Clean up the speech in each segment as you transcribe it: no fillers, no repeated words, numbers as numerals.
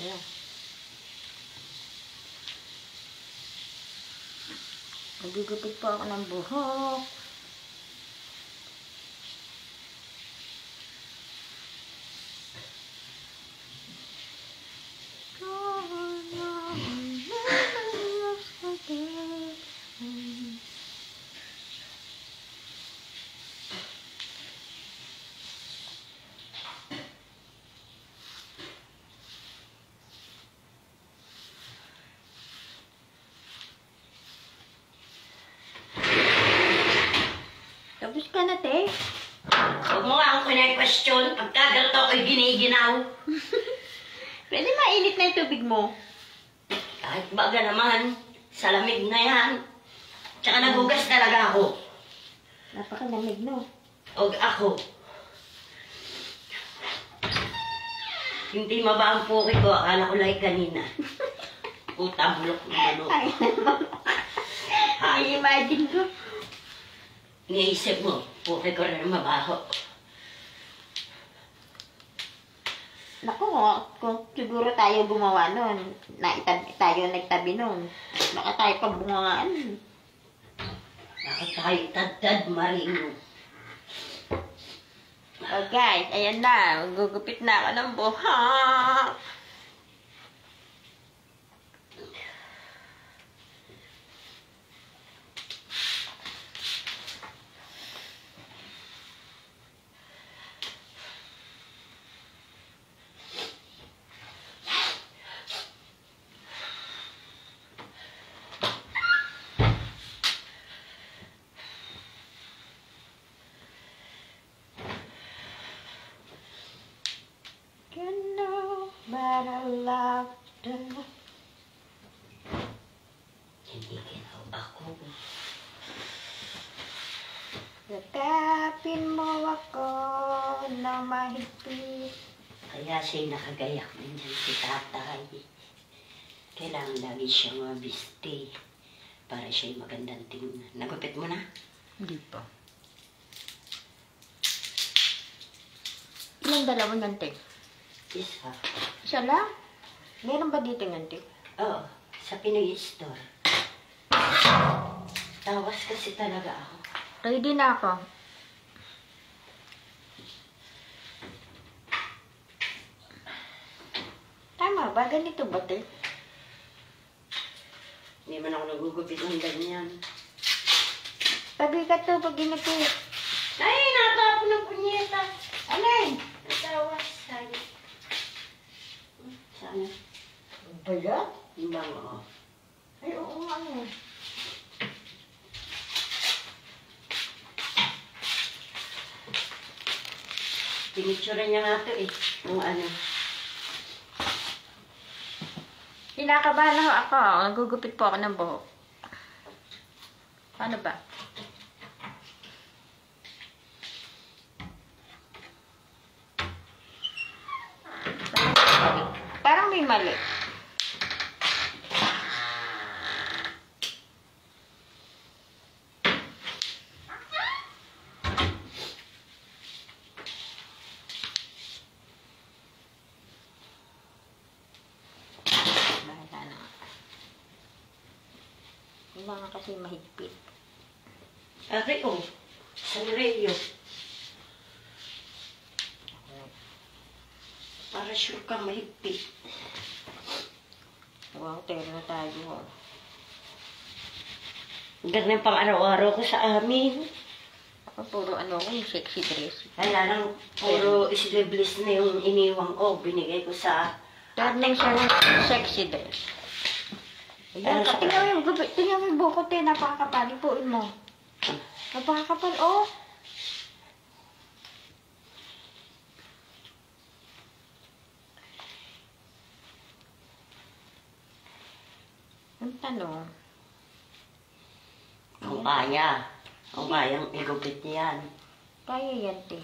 Ayan. Nagugupit po ako ng buhok. Tapos ka na, te. Huwag mo nga akong question. Pagkagalto ako'y giniginaw. Pwede mainit na yung tubig mo. Kahit baga naman, sa lamig na yan. Tsaka nagugas talaga ako. Napakalamig, no? O ako. Hindi maba ang puki ko. Akala ko like kanina. Puta, bulok na ano. Ay, imagine ko. Iniisip mo, puki ko rin mabaho. Naku, kung siguro tayo gumawa nun, tayo nagtabi nun, baka tayo pabungangaan. Bakit tayo tad-tad marino? Oh guys, ayan na, gugupit na ako ng buhok. You know, but I love them. Hindi ginaw ako. Yakapin mo ako ng mahigpit. Kaya siya'y nakagayak nandiyan si tatay. Kailangan lagi siyang mabiste para siya'y magandang tingnan. Nagupit mo na? Hindi pa. Ilang dalawa ng tek? Isa. Isa lang? Meron ba dito ng tek? Oo, sa Pinoy Store. Tawas kasi talaga ako. Ready na ako. Tama ba? Ganito ba, te? Hindi man ako nagugupit ng ganyan. Tabi ka to pag ginupit. Ay, natapon ng punyeta. Alay! Natawas. Sayo. Saan? Ba yan? Hindi ba mo? Ay, oo nga nga. Pinicture niya nga ito eh. Kung ano. Kinakabahan ako. Nagugupit po ako ng buhok. Paano ba? Parang may mali. Kailangan kasi mahigpit. Ari, oh. Sanreyo. Para sure kang mahigpit. Wow, tero na tayo. Oh. Ganyan pang araw-araw ko sa amin. Ako puro ano ko, yung sexy dress. Kaya lang, puro sleeveless na yung iniwang ko. Binigay ko sa... Turning siya ng sexy dress. Ayan, tingnan mo yung buko, te. Napakakapal. Ipuin mo. Napakakapal, oh. Ang tanong. Kung kaya. Kung kayang igupit yan. Kaya yan, te.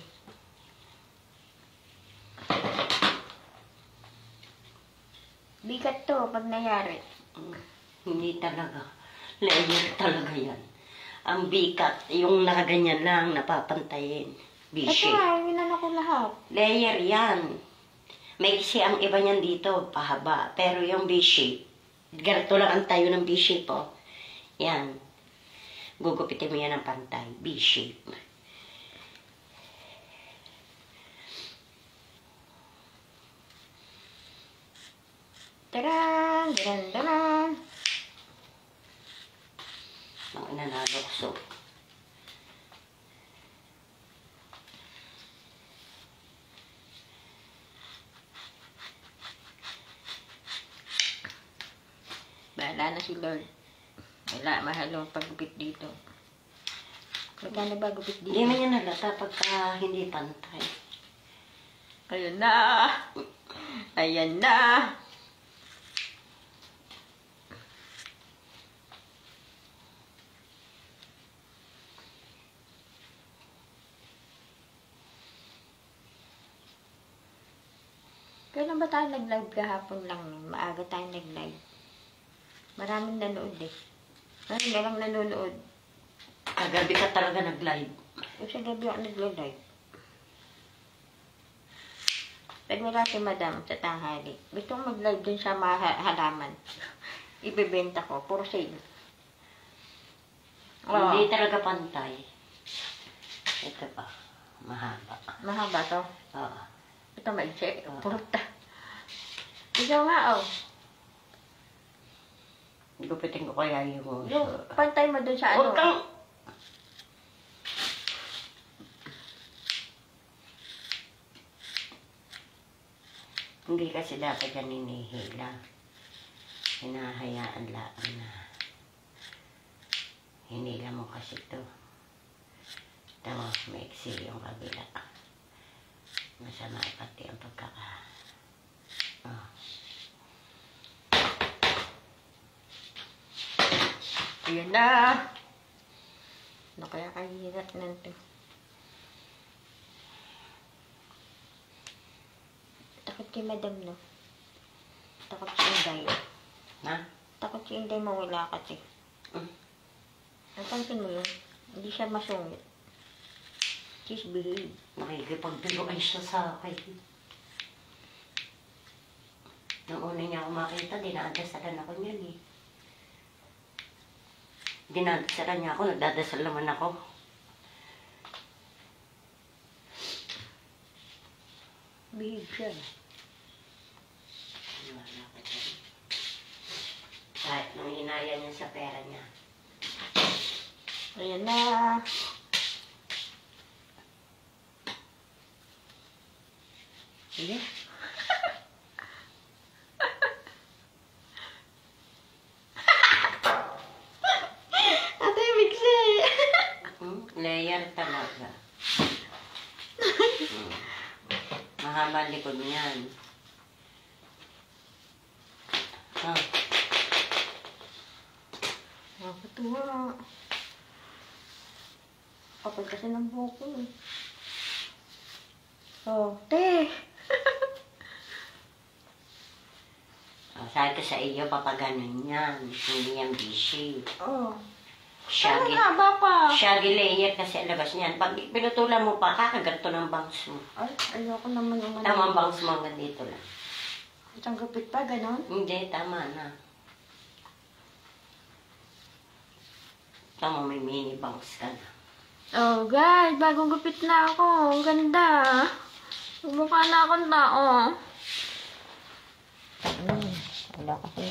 Bigat to pag nangyari. Hindi talaga. Layer talaga yan. Ang bikat, yung nakaganyan lang, napapantayin. Ito Bishi. nga, winan ako lahat. Layer yan. Maiksi ang iba niyan dito, pahaba. Pero yung B-shape, ganito lang ang tayo ng B-shape, oh. Yan. Gugupitin mo yan ng pantay. B-shape. Taran! Taran! Taran! Mga nanalokso. Bahala na si Lord. Wala, mahal ang paggupit dito. Magkano ba gupit dito? Hindi man yan halata pagka hindi pantay. Ayan na! Ayan na! Kailan ba tayo nag-live kahapon lang? Maaga tayo nag-live. Maraming nanood eh. Ngayon na lang nanonood. Kagabi ka talaga nag-live. Yung sa gabi ako nag-live. Pag wala si Madam sa tanghali, gusto kong mag-live dun sa mga halaman. Ibebenta ko. Puro sale. Hindi talaga pantay. Ito pa. Mahaba. Mahaba to. Oo. Ito maigsi. Puruta. Ikaw nga, oh. Gupitin ko kaya yung... Yung pantay mo dun sa ano. Huwag kang... Hindi kasi dapat yan hinihila. Hinahayaan lang na. Hinila mo kasi ito. Tapos maiksi yung kabila. Masama pati ang pagkaka... Oh. Ayan na. Ano kaya kahirap nito? Takot kay Madam, no? Takot si Inday. Ha? Takot si Inday mawala kasi. Napansin mo yun? Hindi siya masungit. She's behave. Nakikipagbiruan siya sa akin. Nung una niya ako makita, dinadasalan ako niyan eh. Dinadasalan niya ako, nagdadasal naman ako. Behave siya. Wala ka dyan. Kahit nung hinaya niya sa pera niya. Ayan na. Sige. Ate, mixi. Layer talaga. Mahaba ang likod niyan. Nakakatuwa. Kapag kasi ng buko eh. Oh, te. Sabi ko sa iyo, papaganon yan. Hindi yan busy. Oh. Shaggy. Ano haba pa? Shaggy layer kasi ang labas niyan. Pag pinutulan mo pa, kakaganto ng bangs mo. Ay, ayoko naman yung Tama ang bangs mo hanggang dito lang. Isang gupit pa, ganon? Hindi, tama na. Tama, may mini bangs ka na. Oh, guys, bagong gupit na ako. Ang ganda. Mukha na akong tao. Wala kasi.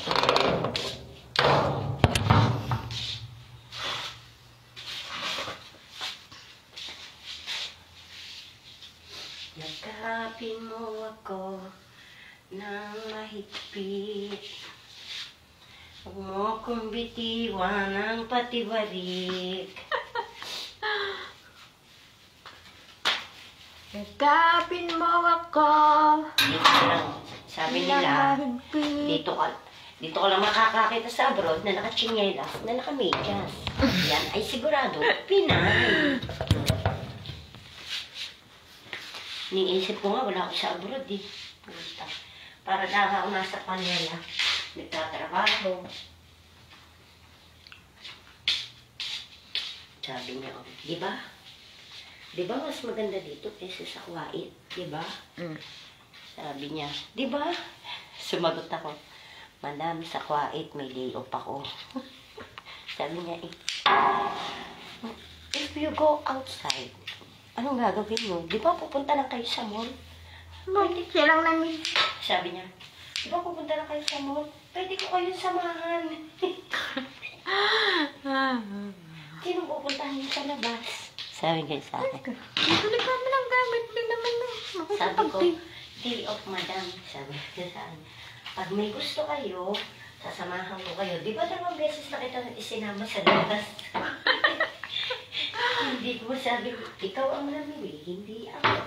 Yakapin mo ako ng mahigpit. Huwag mo kong bitiwan ng patiwarik. Yakapin mo ako. Dito lang, sabi nila, dito ka lang makakakita sa abroad na nakachinelas, na nakamedyas. Yan ay sigurado, Pinay. Niisip ko nga, wala ako sa abroad eh. Puta. Para lang ako nasa Panela. Nagtatrabaho. Sabi niya, oh, di ba? Di ba mas maganda dito kaysa sa Kuwait? Di ba? Sabi niya, di ba? Sumagot ako, Madam, sa Kuwait may day off ako. Sabi niya, if you go outside, anong gagawin mo? Di ba pupunta lang kayo sa mall? Bakit siya lang namin? Sabi niya, di ba pupunta lang kayo sa mall? Pwede ko kayo samahan. Sino pupuntahan niyo sa labas? Sabi niya sa akin. Bili kami ng gamit din naman. Sabi ko, day off, madam. Sabi niya sa akin. Pag may gusto kayo, sasamahan ko kayo. Di ba 2 beses na kita isinama sa labas? Hindi ko sabi, ikaw ang namili, hindi ako.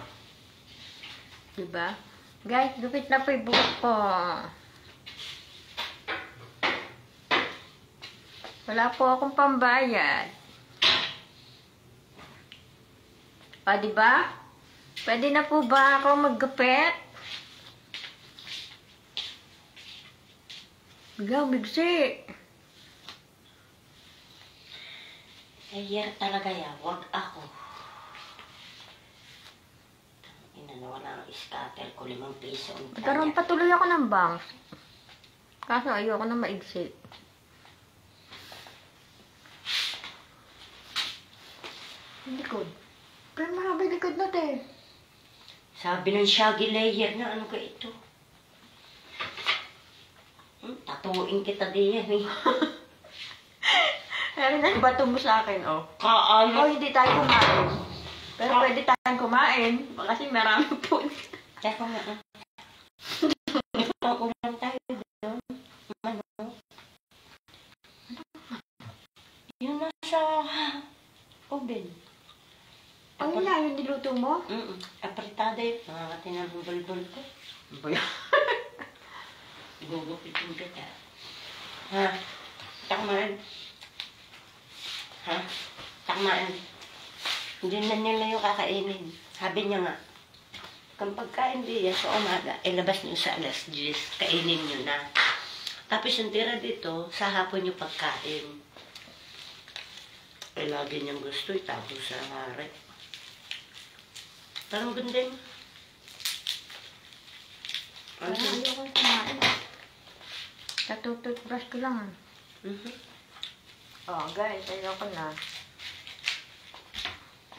Diba? Guys, lupit na po yung buhok ko. Wala po akong pambayad. O, diba? Pwede na po ba ako maggupit? Biglang bigsi. Ayer talaga yan, wag ako. Inano, scatter ko 5 piso. Magkaroon patuloy ako ng bangs. Kaso ayoko na maigsi. Likod. Pero mahaba yung likod natin. Sabi ng Shaggy Layer na ano ka ito? Tatuin kita diyan eh. Pero naibato mo sa akin, oh. Kaano? Oh, hindi tayo kumain. Pero pwede tayong kumain. Kasi marami po. Teka nga. Kumain tayo doon. Ano? Yung nasa oven. Ano na yung niluto mo? Apritada yun. Nakakati na ng bulbul ko. Ano ba yan? Gugupitin kita. Ha? Takmaan. Ha? Takmaan. Hindi na nila yung kakainin. Sabi niya nga, kung pagkain diya sa umaga, ilabas niyo sa alas 10, kainin niyo na. Tapos yung tira dito, sa hapon yung pagkain. Lagi niyang gusto, itapos sa hari. Parang ganda yun. Parang ayoko kumain. Katututbrush ko lang. Oh, guys, ayoko na.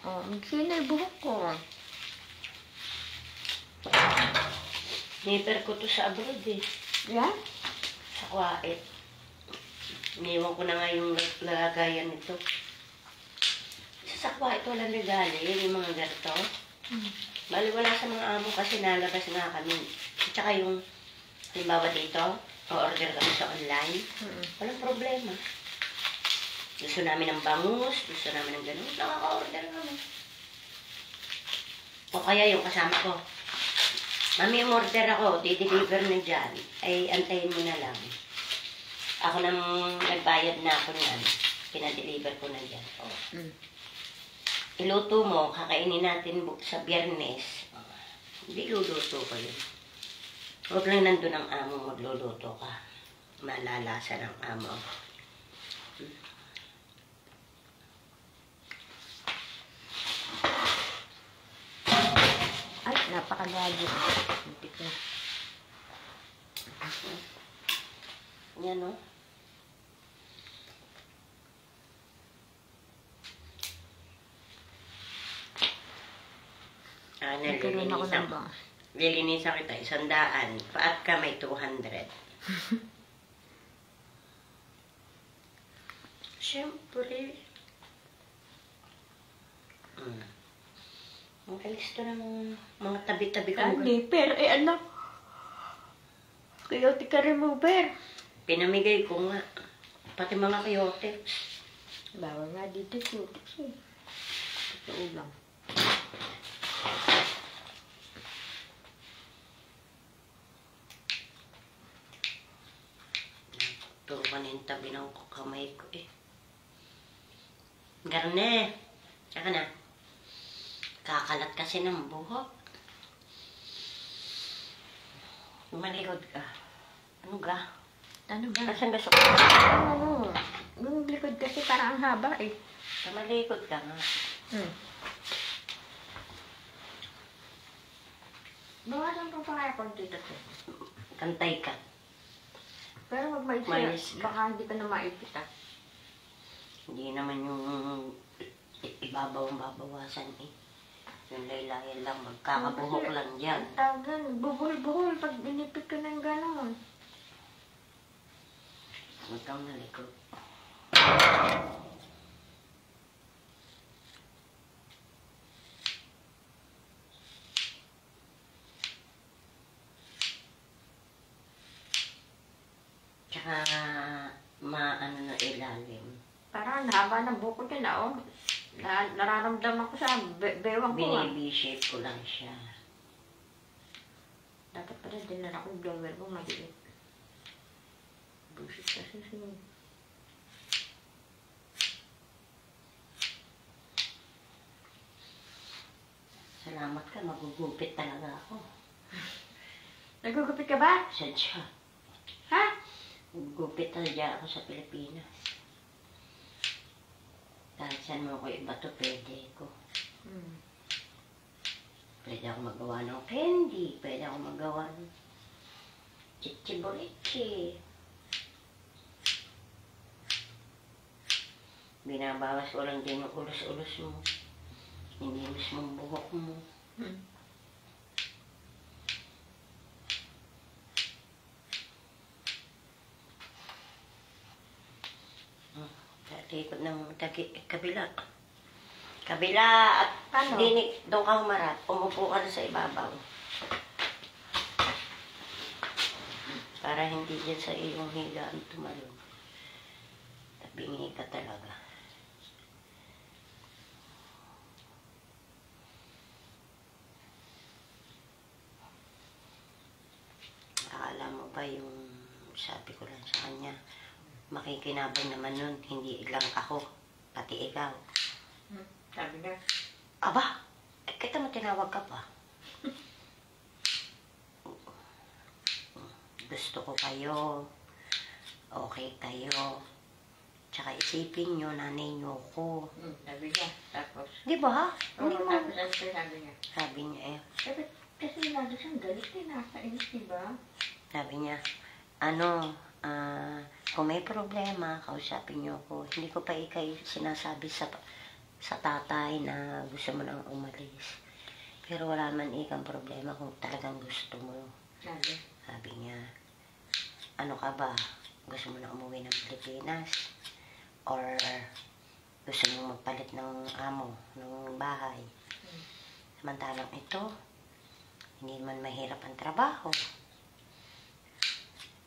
Oh, magsina yung buhok ko. Niper ko to sa abroad eh. Yeah? Sa Kuwait. Iniwan ko na nga yung lagayan nito. Sa Kuwait walang regalo. Yan yung mga ganito. Bali wala sa mga amo kasi nalabas nga kami. At saka yung, halimbawa dito, o-order kami sa online. Walang problema. Gusto namin ng bangus, gusto namin ng gano'n, nakaka-order namin. O kaya yung kasama ko, Mami, umorder ako, di-deliver na dyan. Ay, antayin mo na lang. Ako nang nagbayad na ako niyan. Pinadeliver ko na dyan. Oh. Iluto mo, kakainin natin sa Biyernes. Hindi luluto ko yun. Huwag lang nandun ang amo, magluluto ka. Malalasa ng amo. Ay, napakalago. Muntik na. Yan o. Nagkaroon ako ng bangs. Lilinisan kita, 100. Paat ka may 200. Siyempre. Ang alis to ng mga tabi-tabi ko. Hindi, pero ano? Coyote ka remover. Pinamigay ko nga. Pati mga coyote. Bawal nga dito, cutex eh. Totoo lang. Turo ka na yung tabi ng kamay ko eh. Garne. Saka na. Kakalat kasi ng buhok. Malikod ka. Ano ga? Ano ba? Asan gasok ka? Oo. Yung likod kasi parang ang haba eh. Malikod ka nga. Bawasan pa pa kaya konti dito. Kantay ka. Pero wag Mais maisip. ka. Baka hindi ka na maipit ah. Hindi naman yung ibabaw ang babawasan eh. Yung laylayan lang, magkakabuhok lang dyan. Tagan, buhol-buhol pag inipit ka ng gano'n. Huwag kang nalikot. Tsaka maano na ilalim. Parang ang haba ng buko din ah. Oh. Nararamdaman ko sa bewang ko ah. Binibi-shape ko lang siya. Dapat pala dinala ko yung blower ko maliit. Busit kasi siya. Salamat ka, magugupit talaga ako. Nagugupit ka ba? Sadya. Ha? Gupit talaga ako sa Pilipinas. Kahit saan mo ko iba to, pwede ko. Pwede ako magawa ng candy. Pwede ako magawa ng chichiborichi. Binabawas ko lang din yung ulos-ulos mo. Hindi mismong buhok mo. Ikot ng kabila. Kabila at Paano? dinig. Doon ka humarap. Umupo ka na sa ibabaw. Para hindi dyan sa iyong higaan tumalon. Tabingi ka talaga. Akala mo ba yung sabi ko lang sa kanya, makikinabang naman nun, hindi lang ako, pati ikaw. Sabi na. Aba, kita mo tinawag ka pa. Gusto ko kayo, okay kayo, tsaka isipin nyo, nanay nyo ko. Sabi niya. Tapos. Di ba? Oo, Hindi mo. tapos ano sabi niya? Sabi niya eh. Sabi, kasi lagi siyang galit eh, nakakainis, diba? Sabi niya, kung may problema, kausapin niyo ako. Hindi ko pa ikay sinasabi sa tatay na gusto mo nang umalis. Pero wala man ikang problema kung talagang gusto mo. Sabi niya, ano ka ba? Gusto mo na umuwi ng Pilipinas? Or gusto mo magpalit ng amo, ng bahay? Samantalang ito, hindi man mahirap ang trabaho.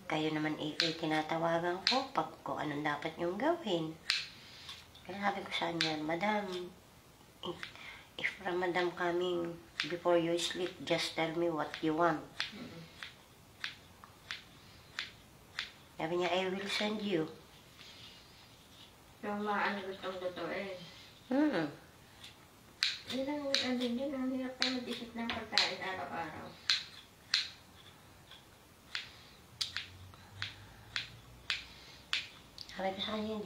Kayo naman tinatawagan ko pag kung anong dapat niyong gawin. Kaya sabi ko sa kanya, Madam, if Ramadan coming before you sleep, just tell me what you want. Sabi niya, I will send you. Yung mga ano gustong lutuin. Yun ang andun yun, ang hirap tayo mag-isip ng pagkain araw-araw. Sabi ko sa kanya,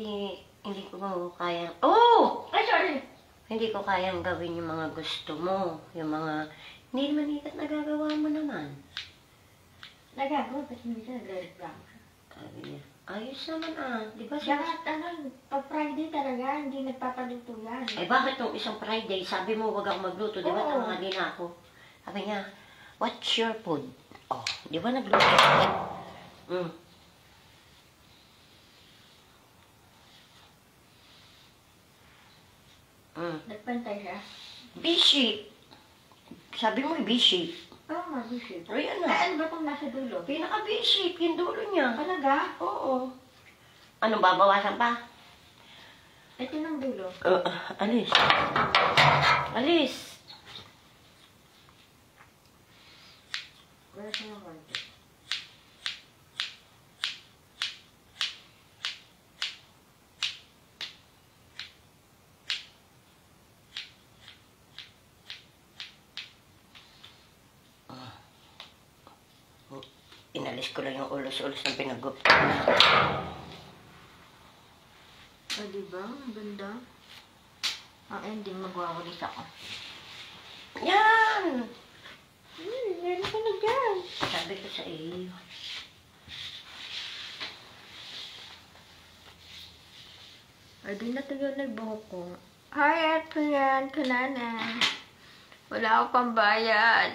hindi ko kayang, oh! Ay, sorry! Hindi ko kayang gawin yung mga gusto mo. Yung mga, hindi naman ikat nagagawa mo naman. Nagagawa, kasi minsan nagre-reklamo siya. Sabi niya, ayos naman di ba? Lahat, pag Friday talaga, hindi nagpapaluto yan. Eh bakit nung isang Friday, sabi mo wag ako magluto, di ba? Oo. Tama din ako. Sabi niya, what's your food? Oh, di ba nagluto ako? Nagpantay siya. Busy. Sabi mo, busy. Oo nga, busy. Ay, ano? Ay, ano ba itong nasa dulo? Pinaka-busy, yung dulo niya. Talaga? Oo. Anong babawasan pa? Ito ng dulo. Alis. Alis. Wala siya ng konti. Inalis ko lang yung ulos-ulos ng pinagup. O, diba? Ang ganda. Ang ending, magwawalis ako. Yan! Meron iyo. Ay, di na tayo nagbuhok ko. Hi, ito yan, kanana. Wala akong pambayad.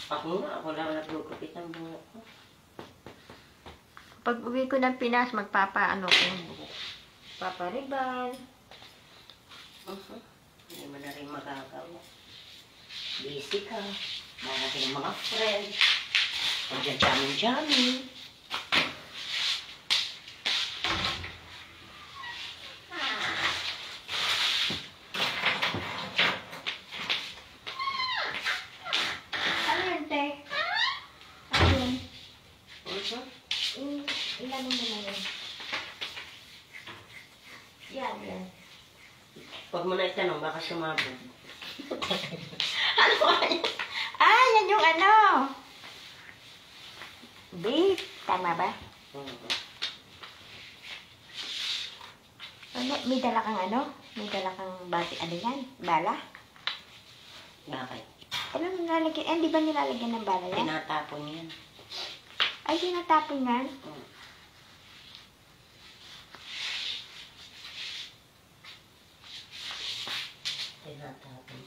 Ako lang nagugupit ang buhok ko. Pag uwi ko ng Pinas, magpapaano ko yung buhok. Papariban. Hindi mo na rin magagawa. Busy ka. Marami ng mga friends. Pagdadyamin-dyamin. Ano yun, te? Ano yun? Ilan mo na yun? Yan, yan. Huwag mo na itanong, baka sumabog. Ano ba yan? Ah, yan yung ano. Beef. Tama ba? Ano, may dala kang ano? May dala kang bati, ano yan? Bala? Bakit? Ano nilalagyan? Eh, di ba nilalagyan ng bala yan? Tinatapon yan. Ay, tinatapon yan? Tinatapon.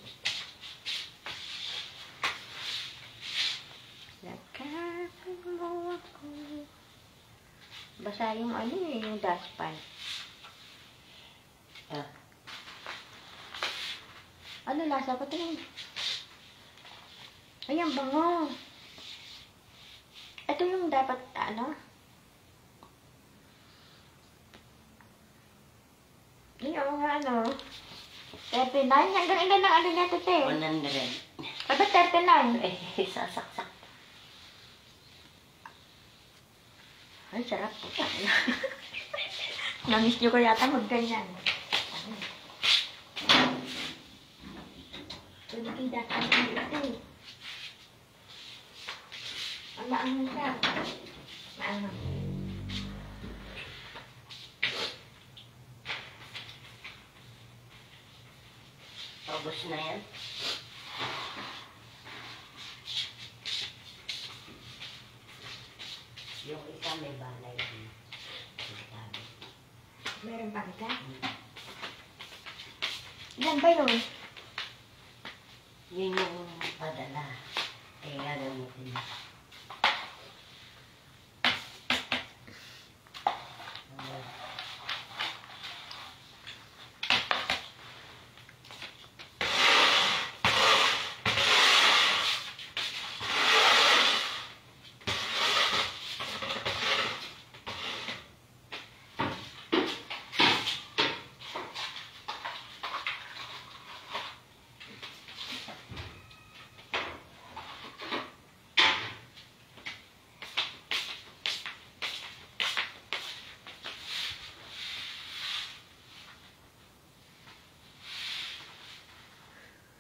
Nakapin mo ako. Basa yung ano eh, yung dustpan. Ah, Ano lasa ko ito? Ay, ang bango. Ito yung dapat, ano? Ay, oo nga, ano? 39? Hanggang ilan ang ano niya ito, te? 100. Ba't 39? Sasaksak. Ay, sarap po. Namiss nyo ko yata mag-ganyan. Tulikida ka na ito. Ang maangang siya. Maangang. Paubos na yan. Yung isa may balay. Meron pa kita? Ilan ba yun? Yun yung padala. Eh, gagamitin mo.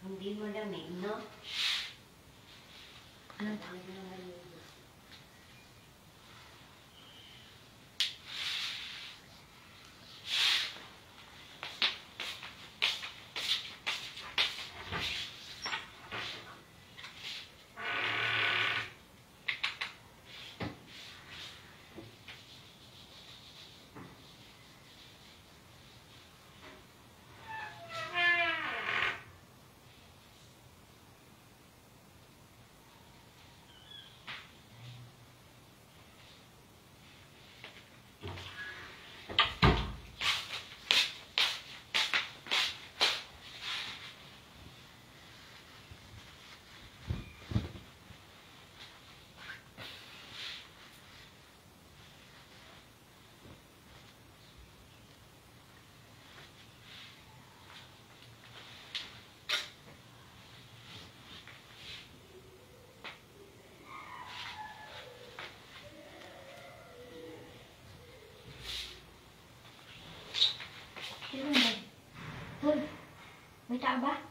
Hindi mo lamig, no? Ano? Hoy, may tao ba?